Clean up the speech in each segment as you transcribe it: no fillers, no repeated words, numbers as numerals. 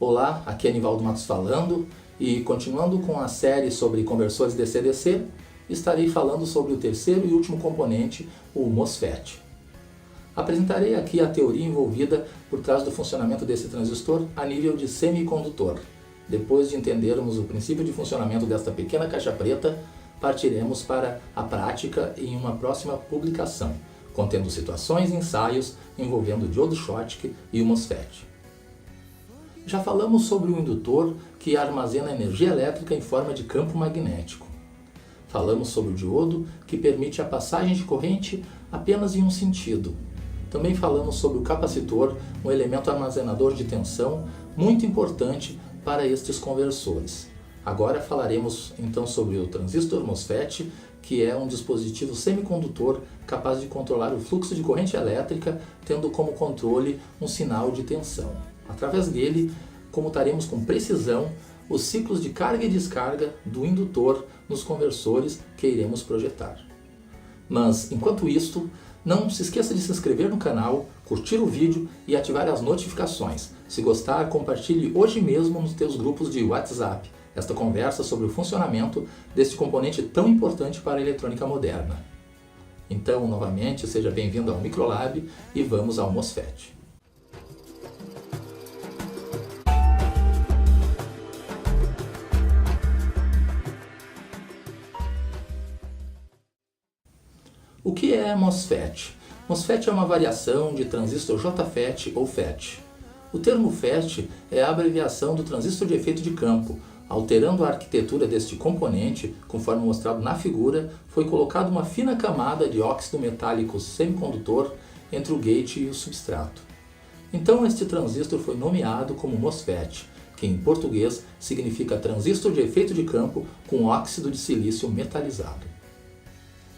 Olá, aqui é Nivaldo Matos falando e continuando com a série sobre conversores DC-DC, estarei falando sobre o terceiro e último componente, o MOSFET. Apresentarei aqui a teoria envolvida por trás do funcionamento desse transistor a nível de semicondutor. Depois de entendermos o princípio de funcionamento desta pequena caixa preta, partiremos para a prática em uma próxima publicação, contendo situações e ensaios envolvendo o diodo Schottky e o MOSFET. Já falamos sobre o indutor que armazena energia elétrica em forma de campo magnético. Falamos sobre o diodo que permite a passagem de corrente apenas em um sentido. Também falamos sobre o capacitor, um elemento armazenador de tensão muito importante para estes conversores. Agora falaremos então sobre o transistor MOSFET, que é um dispositivo semicondutor capaz de controlar o fluxo de corrente elétrica, tendo como controle um sinal de tensão. Através dele, comutaremos com precisão os ciclos de carga e descarga do indutor nos conversores que iremos projetar. Mas, enquanto isto, não se esqueça de se inscrever no canal, curtir o vídeo e ativar as notificações. Se gostar, compartilhe hoje mesmo nos teus grupos de WhatsApp esta conversa sobre o funcionamento deste componente tão importante para a eletrônica moderna. Então, novamente, seja bem-vindo ao Microlab e vamos ao MOSFET. O que é MOSFET? MOSFET é uma variação de transistor JFET ou FET. O termo FET é a abreviação do transistor de efeito de campo. Alterando a arquitetura deste componente, conforme mostrado na figura, foi colocada uma fina camada de óxido metálico semicondutor entre o gate e o substrato. Então este transistor foi nomeado como MOSFET, que em português significa transistor de efeito de campo com óxido de silício metalizado.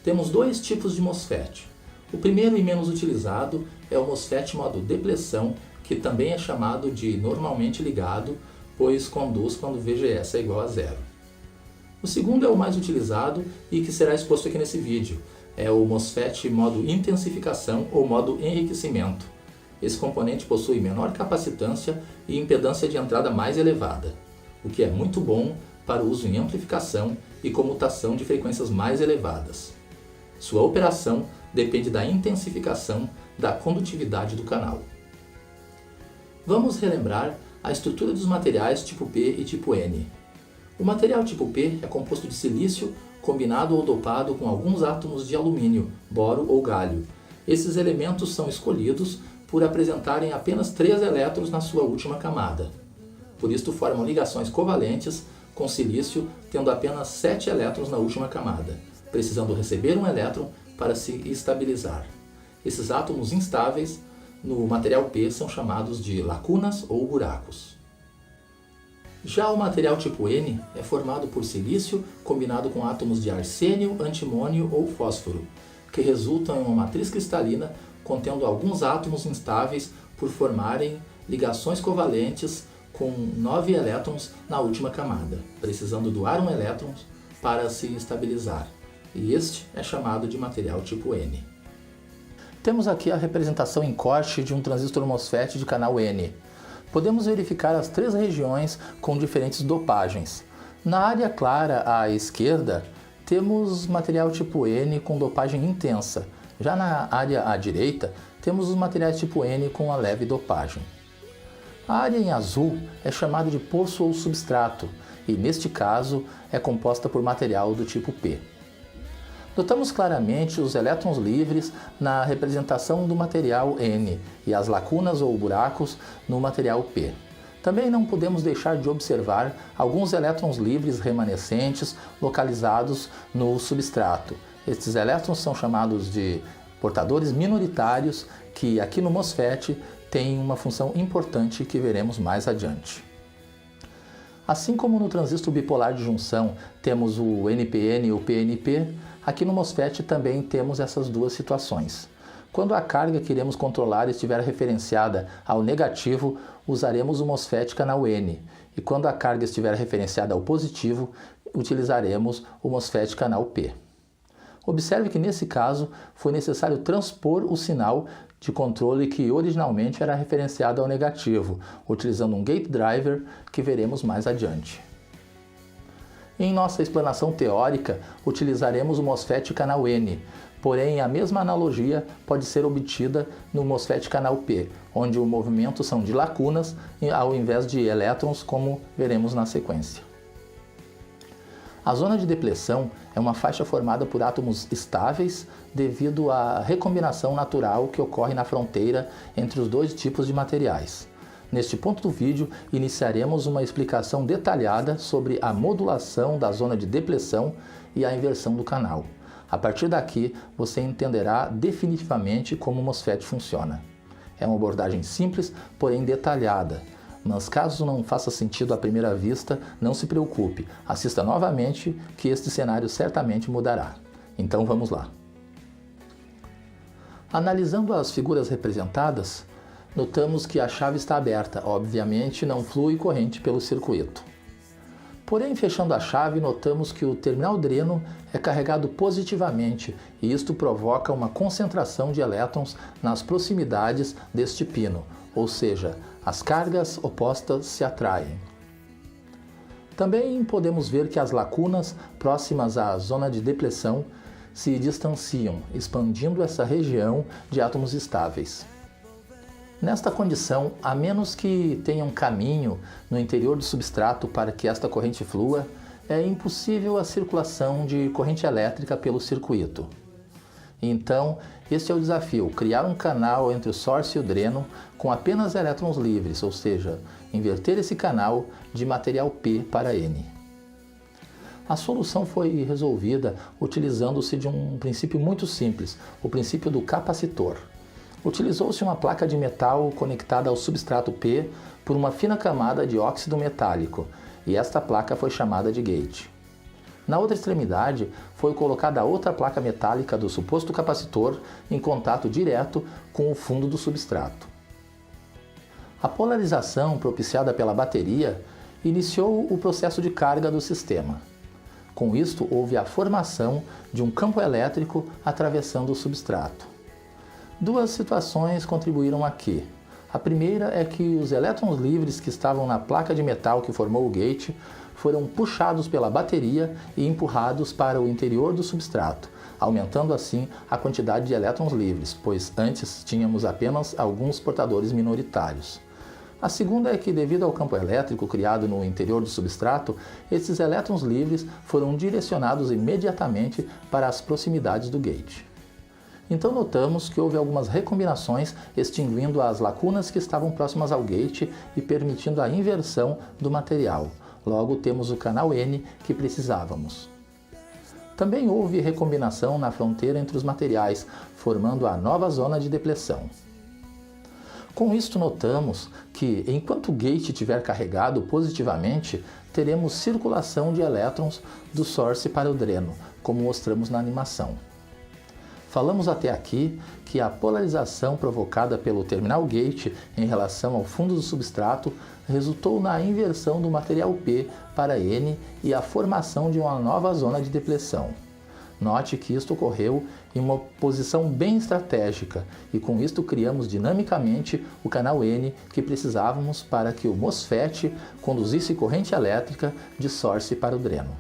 Temos dois tipos de MOSFET. O primeiro e menos utilizado é o MOSFET modo depleção, que também é chamado de normalmente ligado, pois conduz quando VGS é igual a zero. O segundo é o mais utilizado e que será exposto aqui nesse vídeo. É o MOSFET modo intensificação ou modo enriquecimento. Esse componente possui menor capacitância e impedância de entrada mais elevada, o que é muito bom para o uso em amplificação e comutação de frequências mais elevadas. Sua operação depende da intensificação da condutividade do canal. Vamos relembrar a estrutura dos materiais tipo P e tipo N. O material tipo P é composto de silício combinado ou dopado com alguns átomos de alumínio, boro ou galho. Esses elementos são escolhidos por apresentarem apenas 3 elétrons na sua última camada. Por isso formam ligações covalentes com silício tendo apenas 7 elétrons na última camada, precisando receber um elétron para se estabilizar. Esses átomos instáveis no material P são chamados de lacunas ou buracos. Já o material tipo N é formado por silício combinado com átomos de arsênio, antimônio ou fósforo, que resultam em uma matriz cristalina contendo alguns átomos instáveis por formarem ligações covalentes com 9 elétrons na última camada, precisando doar um elétron para se estabilizar. E este é chamado de material tipo N. Temos aqui a representação em corte de um transistor MOSFET de canal N. Podemos verificar as 3 regiões com diferentes dopagens. Na área clara à esquerda, temos material tipo N com dopagem intensa. Já na área à direita, temos os materiais tipo N com a leve dopagem. A área em azul é chamada de poço ou substrato, e neste caso é composta por material do tipo P. Notamos claramente os elétrons livres na representação do material N e as lacunas ou buracos no material P. Também não podemos deixar de observar alguns elétrons livres remanescentes localizados no substrato. Estes elétrons são chamados de portadores minoritários, que aqui no MOSFET têm uma função importante que veremos mais adiante. Assim como no transistor bipolar de junção temos o NPN e o PNP, aqui no MOSFET também temos essas duas situações. Quando a carga que iremos controlar estiver referenciada ao negativo, usaremos o MOSFET canal N, e quando a carga estiver referenciada ao positivo, utilizaremos o MOSFET canal P. Observe que nesse caso foi necessário transpor o sinal de controle que originalmente era referenciado ao negativo, utilizando um gate driver que veremos mais adiante. Em nossa explanação teórica, utilizaremos o MOSFET canal N, porém a mesma analogia pode ser obtida no MOSFET canal P, onde o movimento são de lacunas ao invés de elétrons, como veremos na sequência. A zona de depleção é uma faixa formada por átomos estáveis devido à recombinação natural que ocorre na fronteira entre os dois tipos de materiais. Neste ponto do vídeo, iniciaremos uma explicação detalhada sobre a modulação da zona de depleção e a inversão do canal. A partir daqui, você entenderá definitivamente como o MOSFET funciona. É uma abordagem simples, porém detalhada. Mas caso não faça sentido à primeira vista, não se preocupe, assista novamente que este cenário certamente mudará. Então vamos lá. Analisando as figuras representadas, notamos que a chave está aberta, obviamente não flui corrente pelo circuito. Porém, fechando a chave, notamos que o terminal dreno é carregado positivamente e isto provoca uma concentração de elétrons nas proximidades deste pino, ou seja, as cargas opostas se atraem. Também podemos ver que as lacunas próximas à zona de depleção se distanciam, expandindo essa região de átomos estáveis. Nesta condição, a menos que tenha um caminho no interior do substrato para que esta corrente flua, é impossível a circulação de corrente elétrica pelo circuito. Então, este é o desafio, criar um canal entre o source e o dreno com apenas elétrons livres, ou seja, inverter esse canal de material P para N. A solução foi resolvida utilizando-se de um princípio muito simples, o princípio do capacitor. Utilizou-se uma placa de metal conectada ao substrato P por uma fina camada de óxido metálico, e esta placa foi chamada de gate. Na outra extremidade, foi colocada outra placa metálica do suposto capacitor em contato direto com o fundo do substrato. A polarização propiciada pela bateria iniciou o processo de carga do sistema. Com isto, houve a formação de um campo elétrico atravessando o substrato. Duas situações contribuíram aqui. A primeira é que os elétrons livres que estavam na placa de metal que formou o gate foram puxados pela bateria e empurrados para o interior do substrato, aumentando assim a quantidade de elétrons livres, pois antes tínhamos apenas alguns portadores minoritários. A segunda é que, devido ao campo elétrico criado no interior do substrato, esses elétrons livres foram direcionados imediatamente para as proximidades do gate. Então notamos que houve algumas recombinações extinguindo as lacunas que estavam próximas ao gate e permitindo a inversão do material. Logo temos o canal N que precisávamos. Também houve recombinação na fronteira entre os materiais, formando a nova zona de depleção. Com isto notamos que, enquanto o gate estiver carregado positivamente, teremos circulação de elétrons do source para o dreno, como mostramos na animação. Falamos até aqui que a polarização provocada pelo terminal gate em relação ao fundo do substrato resultou na inversão do material P para N e a formação de uma nova zona de depleção. Note que isto ocorreu em uma posição bem estratégica e com isto criamos dinamicamente o canal N que precisávamos para que o MOSFET conduzisse corrente elétrica de source para o dreno.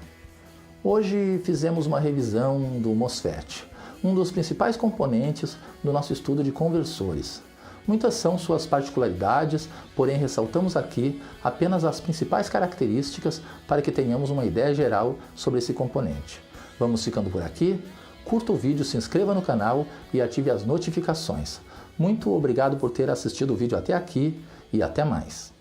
Hoje fizemos uma revisão do MOSFET, um dos principais componentes do nosso estudo de conversores. Muitas são suas particularidades, porém ressaltamos aqui apenas as principais características para que tenhamos uma ideia geral sobre esse componente. Vamos ficando por aqui, curta o vídeo, se inscreva no canal e ative as notificações. Muito obrigado por ter assistido o vídeo até aqui e até mais.